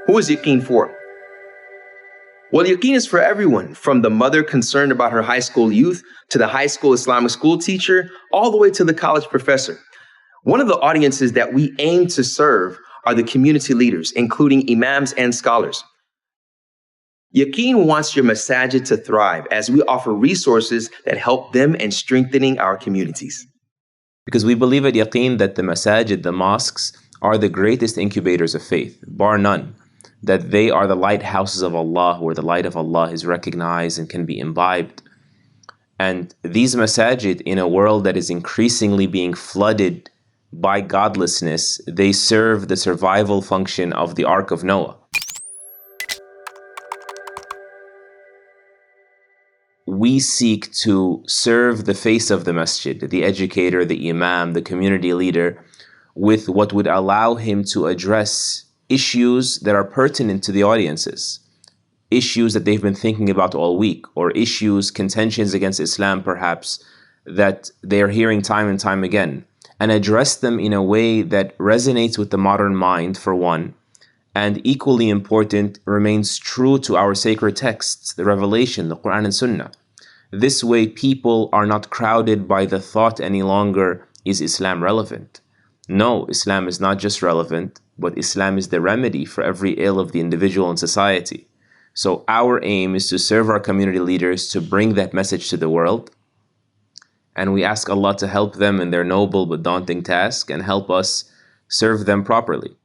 Who is Yaqeen for? Well, Yaqeen is for everyone, from the mother concerned about her high school youth to the high school Islamic school teacher, all the way to the college professor. One of the audiences that we aim to serve are the community leaders, including Imams and scholars. Yaqeen wants your masajid to thrive as we offer resources that help them in strengthening our communities. Because we believe at Yaqeen that the masajid, the mosques, are the greatest incubators of faith, bar none. That they are the lighthouses of Allah, where the light of Allah is recognized and can be imbibed. And these masajid, in a world that is increasingly being flooded by godlessness, they serve the survival function of the Ark of Noah. We seek to serve the face of the masjid, the educator, the imam, the community leader, with what would allow him to address issues that are pertinent to the audiences, issues that they've been thinking about all week, or issues, contentions against Islam perhaps, that they are hearing time and time again, and address them in a way that resonates with the modern mind, for one, and equally important, remains true to our sacred texts, the revelation, the Quran and Sunnah. This way, people are not crowded by the thought any longer, is Islam relevant? No, Islam is not just relevant, but Islam is the remedy for every ill of the individual and society. So our aim is to serve our community leaders to bring that message to the world. And we ask Allah to help them in their noble but daunting task and help us serve them properly.